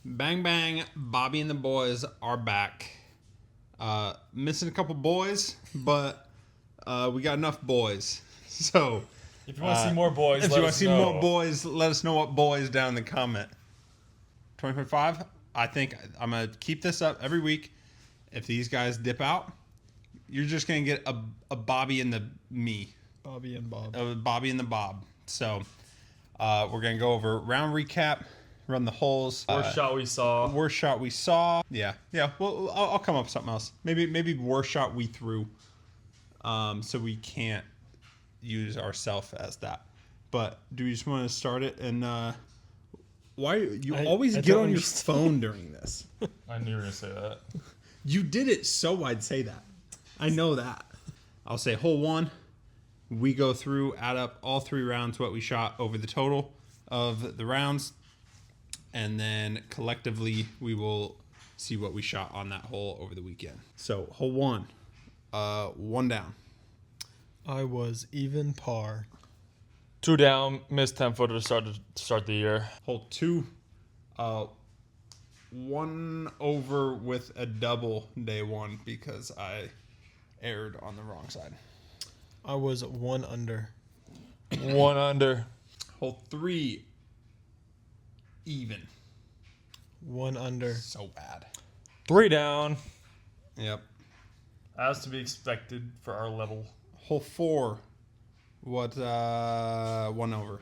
Bang bang, Bobby and the boys are back. Missing a couple boys, but we got enough boys. So if you want to see more boys, more boys, let us know what boys down in the comment. 20.5. I think I'm gonna keep this up every week. If these guys dip out, you're just gonna get a Bobby and the me. Bobby and Bob. Bobby and the Bob. So we're gonna go over round recap, run the holes. Worst shot we saw. Worst shot we saw. Yeah. Well, I'll come up with something else. Maybe worst shot we threw. So we can't use ourselves as that. But do you just want to start it? And why you always get on your phone during this? I knew you were gonna say that. You did it, so I'd say that. I know that. I'll say hole 1. We go through, add up all 3 rounds, what we shot over the total of the rounds. And then collectively, we will see what we shot on that hole over the weekend. So, hole 1, 1 down. I was even par. 2 down, missed 10-footer to start the year. Hole 2, 1 over with a double day 1 because I erred on the wrong side. I was 1 under. 1 under. Hole 3, even. 1 under. So bad. 3 down. Yep. As to be expected for our level. Hole 4, 1 over.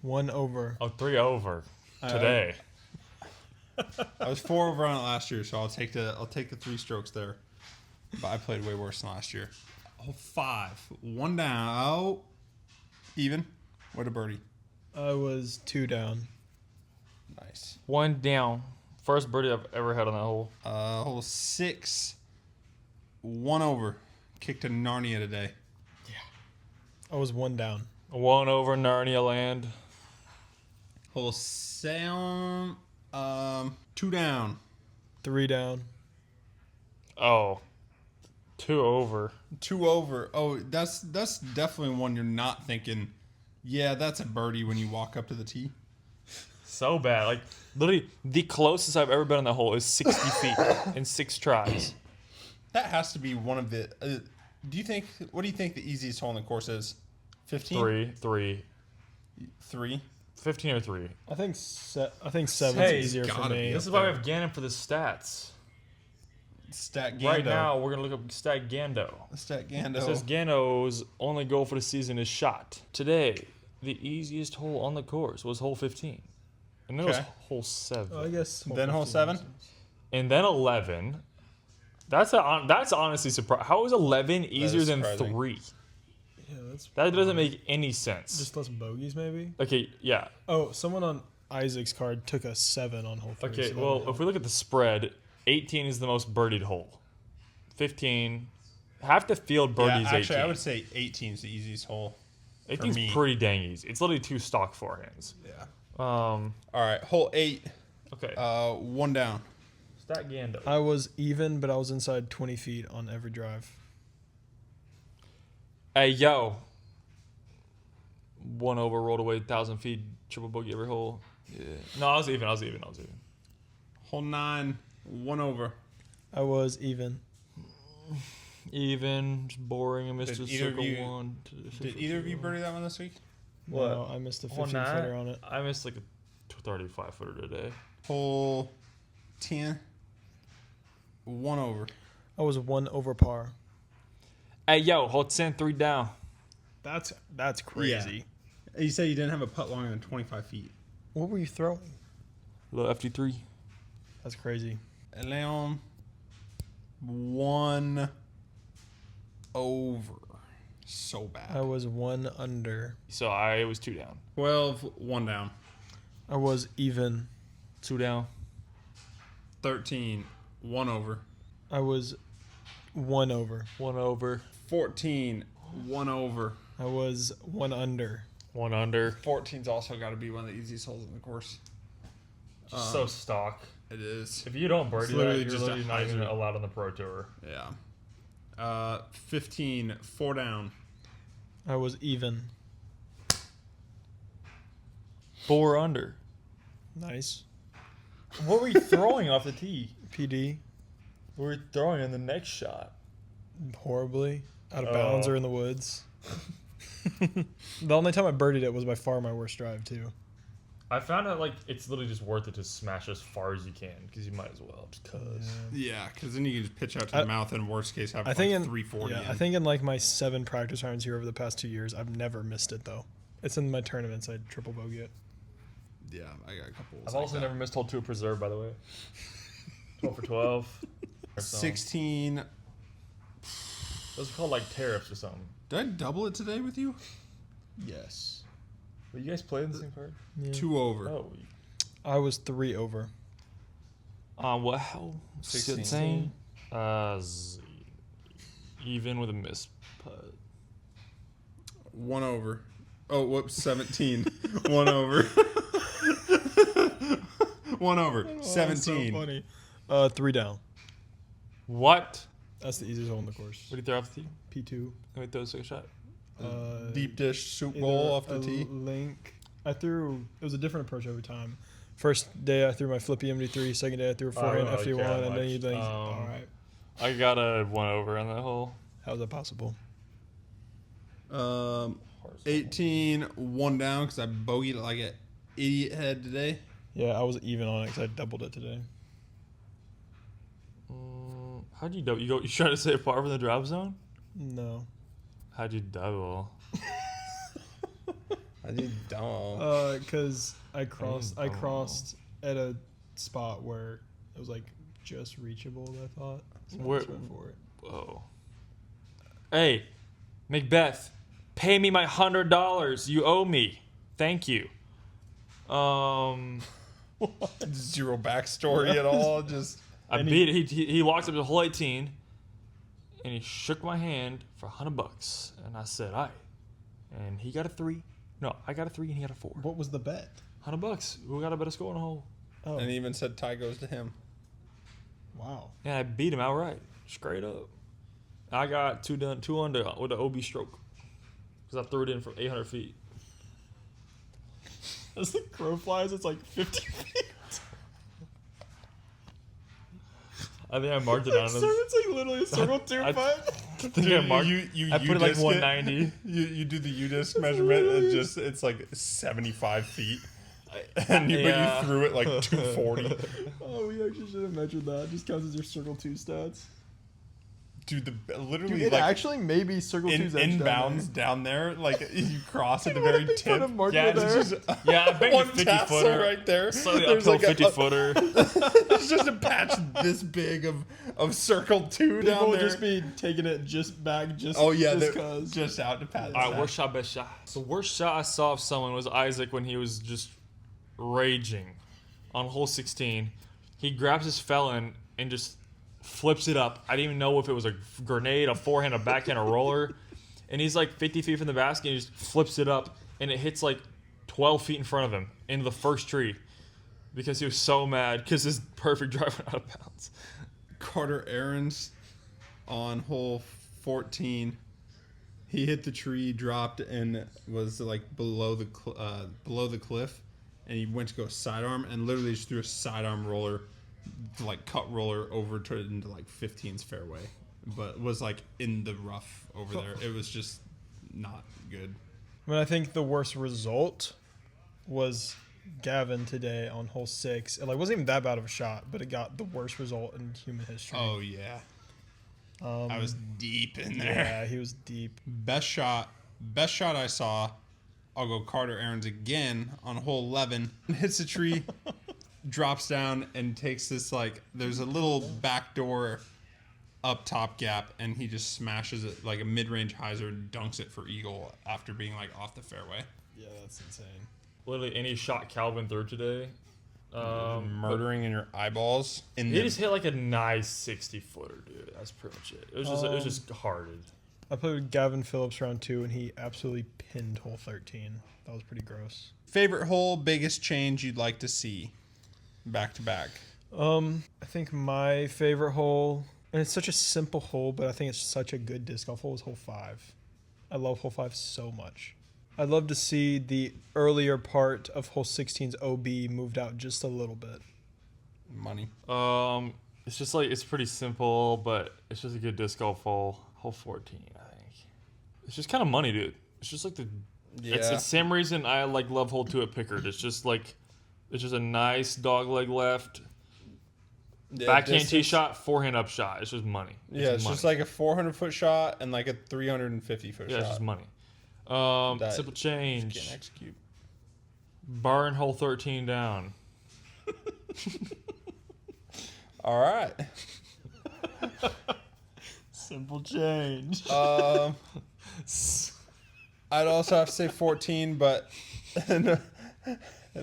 1 over. Oh, 3 over today. I was 4 over on it last year, so I'll take the 3 strokes there. But I played way worse than last year. Hole 5, 1 down. Oh, even. What a birdie. I was 2 down. Nice. 1 down. First birdie I've ever had on that hole. Hole 6, 1 over. Kicked to Narnia today. I was 1 down. 1 over Narnia land. Hole 7, 2 down. 3 down. Oh, 2 over. 2 over. Oh, that's definitely one you're not thinking, yeah, that's a birdie when you walk up to the tee. So bad. Like, literally, the closest I've ever been on the hole is 60 feet in 6 tries. That has to be one of the... what do you think the easiest hole in the course is? 15? 3. 3? 15 or 3. I think 7's Hey, easier for gotta me. be. This is why we have Gannon for the stats. Stat Gando. Right now, we're going to look up Stat Gando. Stat Gando. It says Gando's only goal for the season is shot. Today, the easiest hole on the course was hole 15. And then it was hole 7. I guess. Then hole 7? And then 11. That's honestly surprising. How is 11 easier than surprising. 3? Yeah, That doesn't make any sense. just less bogeys, maybe. Okay, yeah. Oh, someone on Isaac's card took a 7 on hole 3. Okay, so well, if we look at the spread, 18 is the most birdied hole. 15, half the field birdies. Yeah, actually, 18. I would say 18 is the easiest hole. 18 me. is pretty dang easy. It's literally 2 stock forehands. Yeah. Um. All right, hole 8, Okay. 1 down. Stat Gando. I was even, but I was inside 20 feet on every drive. Hey, yo. 1 over, rolled away 1,000 feet, triple bogey every hole. Yeah. No, I was even. Hole 9, 1 over. I was even. Even, just boring. I missed Did a either of circle you- 1. Did either of you birdie that one this week? What? No, I missed a Hole 15 footer on it. I missed like a 35 footer today. Hole 10, 1 over. I was 1 over par. Hey, yo, hole 10, 3 down. That's crazy. You said you didn't have a putt longer than 25 feet. What were you throwing? Little FT3. That's crazy. Leon, 1 over. So bad. I was 1 under. So I was 2 down. 12, 1 down. I was even. 2 down. 13, 1 over. I was 1 over. 1 over. 14, 1 over. I was 1 under. 1 under. 14's also got to be one of the easiest holes in the course. Just so stock. It is. If you don't birdie It's that, literally you're just a literally not even hazard. allowed on the Pro Tour. Yeah. 15, 4 down. I was even. 4 under. Nice. What were you throwing off the tee? PD We were throwing in the next shot. horribly out of bounds or in the woods. The only time I birdied it was by far my worst drive too. I found out like it's literally just worth it to smash as far as you can because you might as well just cause. Yeah, because then you can just pitch out to the mouth and worst case have I think in 340. I think in like my 7 practice rounds here over the past 2 years, I've never missed it though. It's in my tournaments I triple bogey it. Yeah, I got a couple. I've also never missed hole 2 preserve, by the way. 12 for 12. 16. Those are called like tariffs or something. Did I double it today with you? Yes. But you guys play in the same card? Yeah. 2 over. Oh. I was 3 over. What hell? 16. Even with a miss putt. 1 over. Oh, whoops, 17. 1 over. 1 over. 17. So funny. 3 down. What? That's the easiest hole in the course. What did you throw off the tee? P2. Let me throw a second shot. Deep dish soup bowl off the tee. Link. It was a different approach every time. First day I threw my flippy MD3. Second day I threw a forehand don't really FE1, care and then much. you think, all right, I got a 1 over on that hole. how's that possible? 18, 1 down because I bogeyed it like an idiot head today. Yeah, I was even on it because I doubled it today. How'd you double? You trying to say par from the drop zone? No. How'd you double? I did dumb. Because I crossed dumb. at a spot where it was like just reachable. I thought. So Where- I just went for it. Whoa. Hey, Macbeth, pay me my $100. You owe me. Thank you. Zero backstory at all. Just I beat it. He walks up to hole 18, and he shook my hand for $100, and I said, "Aye." And he got a 3. No, I got a 3, and he got a 4. What was the bet? $100. Who got a better score on a hole? Oh, and he even said tie goes to him. wow. Yeah, I beat him outright, straight up. I got 2 under with an OB stroke because I threw it in from 800 feet. As the crow flies, it's like 50 feet. I think I marked it down. It's like literally a circle 2 I- putt. I think I marked. I put it like U-disc 190. You do the U-disc measurement and it's like 75 feet. And Yeah. but you threw it like 240. Oh, we actually should have measured that. It just counts as your circle 2 stats. Dude, literally Dude, it like actually maybe circle 2's edge inbounds down there. Like you cross at the What very a big tip. of marker Yeah, there. It's just Yeah, I bet you one 50 tassel footer right there. Slightly There's uphill like 50 footer. It's just a patch this big of circle 2 down People would there. just be taking it just back, just Oh yeah, just they're cause. just out to pat. All right, worst shot, best shot. The worst shot I saw of someone was Isaac when he was just raging on hole 16. He grabs his felon and just flips it up. I didn't even know if it was a grenade, a forehand, a backhand, a roller. And he's like 50 feet from the basket and he just flips it up and it hits like 12 feet in front of him into the first tree because he was so mad because his perfect drive went out of bounds. Carter Aarons on hole 14. He hit the tree, dropped, and was like below the cliff, and he went to go sidearm and literally just threw a sidearm roller, like cut roller over to into like 15's fairway, but was like in the rough over there. It was just not good. I mean, I think the worst result was Gavin today on hole 6. It like wasn't even that bad of a shot, but it got the worst result in human history. Oh yeah, I was deep in there. Yeah, he was deep. Best shot I saw. I'll go Carter Aarons again on hole 11. Hits a tree, drops down, and takes this like there's a little backdoor up top gap, and he just smashes it like a mid-range hyzer and dunks it for eagle after being like off the fairway. Yeah, that's insane. Literally any shot Calvin threw today. Murdering in your eyeballs. He just hit like a nice 60-footer, dude. That's pretty much it. It was just hearted. I played with Gavin Phillips round 2, and he absolutely pinned hole 13. That was pretty gross. Favorite hole, biggest change you'd like to see back to back. I think my favorite hole, and it's such a simple hole, but I think it's such a good disc golf hole, is hole 5. I love hole 5 so much. I'd love to see the earlier part of hole 16's OB moved out just a little bit. money. It's just like it's pretty simple, but it's just a good disc golf hole. Hole 14, I think. It's just kind of money, dude. It's just like the. Yeah. It's the same reason I like love hole 2 at Pickard. It's just a nice dog leg left. Backhand tee shot, forehand up shot. It's just money. It's money. just like a 400-foot shot and like a 350-foot shot. Yeah, it's just money. Simple change. Can't execute. Barn hole 13 down. All right. Simple change. I'd also have to say 14, but in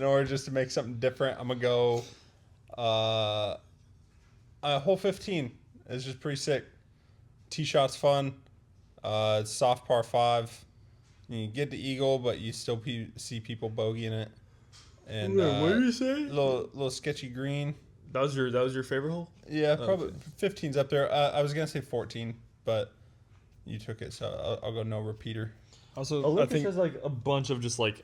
order just to make something different, I'm gonna go. Hole 15 is just pretty sick. Tee shot's fun. It's soft par 5. You get the eagle, but you still see people bogeying it. And what did you say? Little sketchy green. That was your favorite hole? Yeah, probably 15's up there. I was gonna say 14, but you took it, so I'll go no repeater. Also, Olympus I think has like a bunch of just like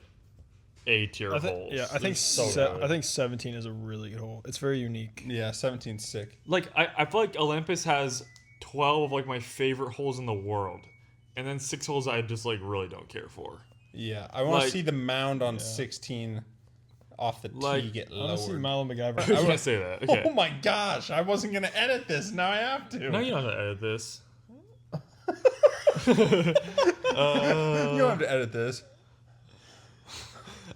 A tier holes. yeah, I think good. I think 17 is a really good hole. It's very unique. Yeah, 17's sick. Like I feel like Olympus has 12 of like my favorite holes in the world, and then 6 holes I just like really don't care for. Yeah, I want to Like- see the mound on 16 off the tee get I want to see lowered. Milo McGyver. I was gonna say that. Okay. Oh my gosh, I wasn't gonna edit this. Now I have to. No, you don't have to edit this. You don't have to edit this.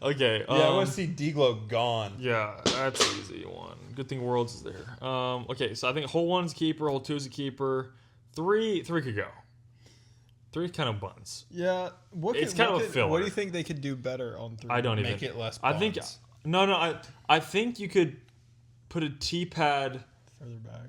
Okay. Yeah, I want to see D-Glow gone. Yeah, that's an easy one. Good thing Worlds is there. Okay, so I think hole 1's a keeper, hole 2's a keeper. 3 could go. 3 kind of buns. Yeah, It's kind of a filler. What do you think they could do better on 3? I don't even Make it less I think bonds. I think you could put a tee pad further back.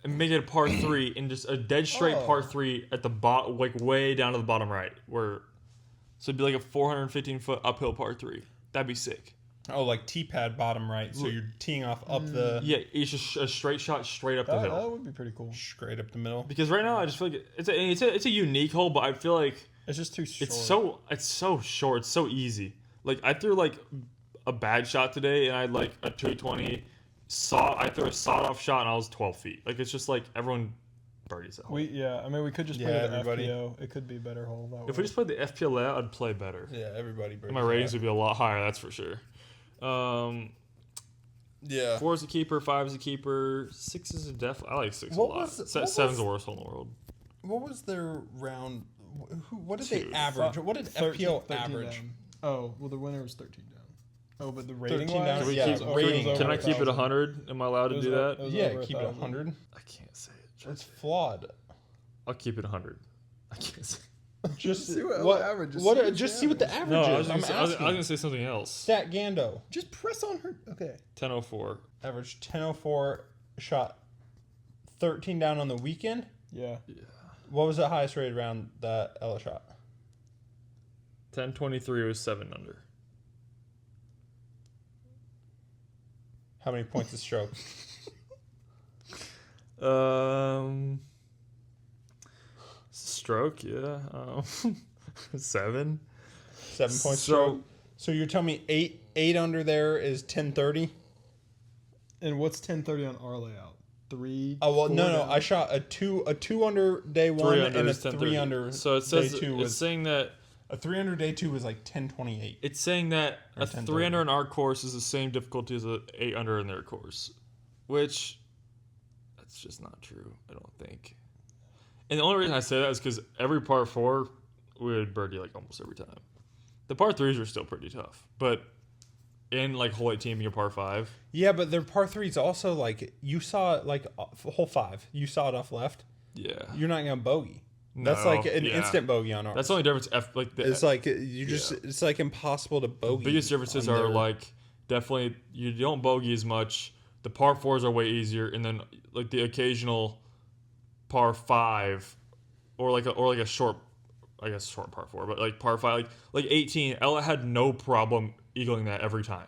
and make it a par 3 and just a dead straight Oh. par 3 at the bottom, like way down to the bottom right, so it'd be like a 415-foot uphill par 3. That'd be sick. Oh, like T-pad bottom right, so you're teeing off up the Yeah, it's just a straight shot straight up the hill. That would be pretty cool. straight up the middle. Because right now I just feel like it's a unique hole, but I feel like It's just too short. it's so short, it's so easy. Like I threw like a bad shot today, and I had like a 220. I threw a sawed off shot, and I was 12 feet. Like it's just like everyone birdies that hole. We could just play Yeah, the everybody. FPO. It could be a better hole that If way. we just played the FPL layout, I'd play better. Yeah, everybody. And my ratings would be a lot higher, that's for sure. Yeah. 4 is a keeper, 5 is a keeper, 6 is a def. I like 6 What a lot. was- what 7's was- the worst hole in the world. What was their round? What did Two. they average? What did 13 FPO 13 average? down. Oh, well, the winner was 13 down. Oh, but the rating 13 down? wise, Can we Yeah, keep, rating. over Can I keep it 1,000. 100? Am I allowed to It was do o- that? it was Yeah, over keep it 1,000. 100. I can't say it. It's flawed. I'll keep it 100. I can't say. Just See what average- just see what's Just the see what the average. average No, is. I'm I was asking. gonna say something else. Stat Gando. Just press on her. Okay. 10:04. Average 10.04 shot 13 down on the weekend. Yeah. What was the highest rated round that Ella shot? 10:23 was 7 under. How many points a stroke? Stroke, yeah. 7. 7 points stroke. So you're telling me eight under there is 1030? And what's 1030 on our layout? 3. Oh well, 4 no. down? I shot a two under day 1 3 under and a is 10:30. 3 under. So it says day 2 it's was saying that a 3 under day 2 was like 1028. it's saying that Or a 10:30. 3 under in our course is the same difficulty as a 8 under in their course, which that's just not true. I don't think. And the only reason I say that is because every par 4 we would birdie like almost every time. The par 3s are still pretty tough, but in like hole 18 being a par 5. Yeah, but their par 3s also like you saw it like hole 5. You saw it off left. Yeah, You're not gonna bogey. That's No, like an yeah. instant bogey on ours. That's the only difference. It's like you just it's like impossible to bogey. Biggest differences on are their- like definitely you don't bogey as much. The par 4s are way easier, and then like the occasional par 5 or like a short, I guess short par 4, but like par 5, like 18. Ella had no problem eagling that every time.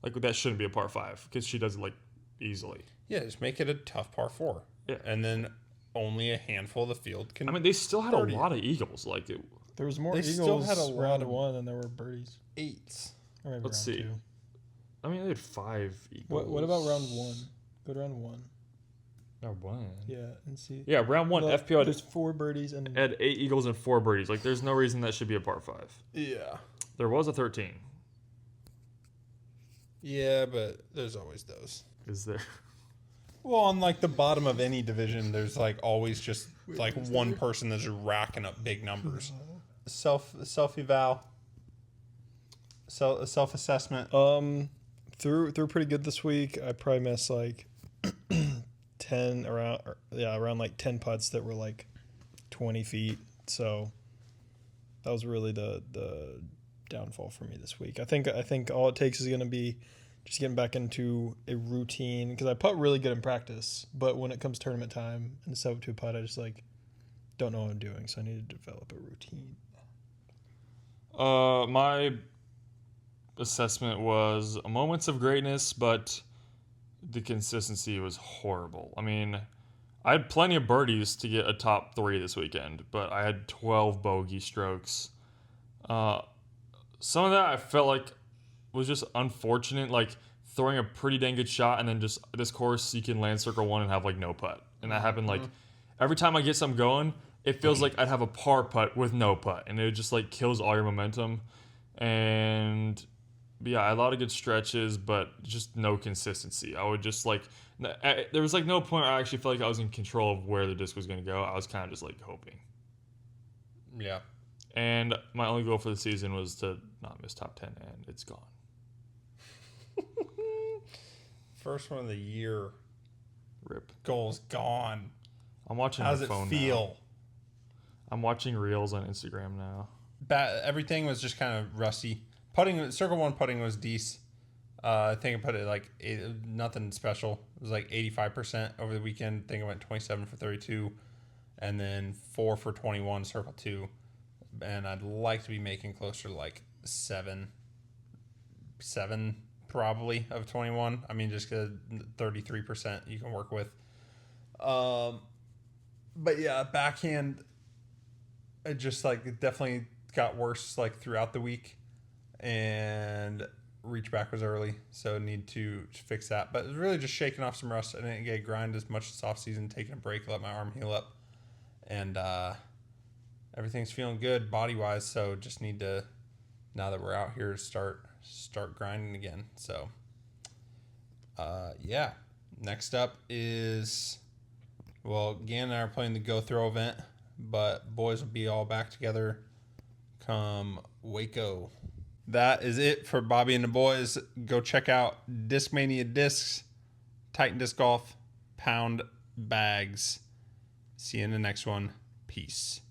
Like that shouldn't be a par 5 because she does it like easily. yeah, just make it a tough par 4. Yeah. And then only a handful of the field can. I mean, they still had a birdie. lot of eagles. Like it, There was more They Eagles still had a lot round of- 1 than there were birdies. 8s. Or maybe Let's round see. 2. I mean, they had 5 eagles. What about round 1? Go to round 1. Round 1. Yeah, and see. Yeah, round 1. Look, FPO there's 4 birdies and had 8 eagles and 4 birdies. Like, there's no reason that should be a par 5. Yeah. There was a 13. Yeah, but there's always those. Is there? Well, on like the bottom of any division, there's like always just like one person that's racking up big numbers. Self eval, self assessment. threw pretty good this week. I probably missed like 10 around like 10 putts that were like 20 feet. So that was really the downfall for me this week. I think all it takes is going to be just getting back into a routine, because I putt really good in practice, but when it comes tournament time and 7-2 putt, I just like don't know what I'm doing. So I need to develop a routine. My assessment was moments of greatness, but the consistency was horrible. I mean, I had plenty of birdies to get a top 3 this weekend, but I had 12 bogey strokes. Some of that I felt like was just unfortunate, like throwing a pretty dang good shot and then just this course you can land circle 1 and have like no putt. And that happened like every time I get something going, it feels like I'd have a par putt with no putt, and it just like kills all your momentum. And yeah, I had a lot of good stretches, but just no consistency. I would just like, there was like no point where I actually felt like I was in control of where the disc was going to go. I was kind of just like hoping. Yeah. And my only goal for the season was to not miss top 10, and it's gone. First one of the year. Rip. Goal's gone. I'm watching How does my it phone feel? now. I'm watching reels on Instagram now. Everything was just kind of rusty. Putting, circle 1 putting was decent. I think I put it like nothing special. It was like 85% over the weekend. I think I went 27 for 32, and then 4 for 21 circle 2. And I'd like to be making closer to like 7 probably of 21. I mean, just 33% you can work with. But yeah, backhand, it just like it definitely got worse like throughout the week, and reach back was early, so need to fix that. But it was really just shaking off some rust. I didn't get grind as much this off season, taking a break, let my arm heal up, and everything's feeling good body wise. So just need to, now that we're out here, start grinding again. So yeah, next up is, well, Gann and I are playing the Go Throw event, but boys will be all back together come Waco. That is it for Bobby and the boys. Go check out Discmania Discs, Titan Disc Golf, Pound Bags. See you in the next one. Peace.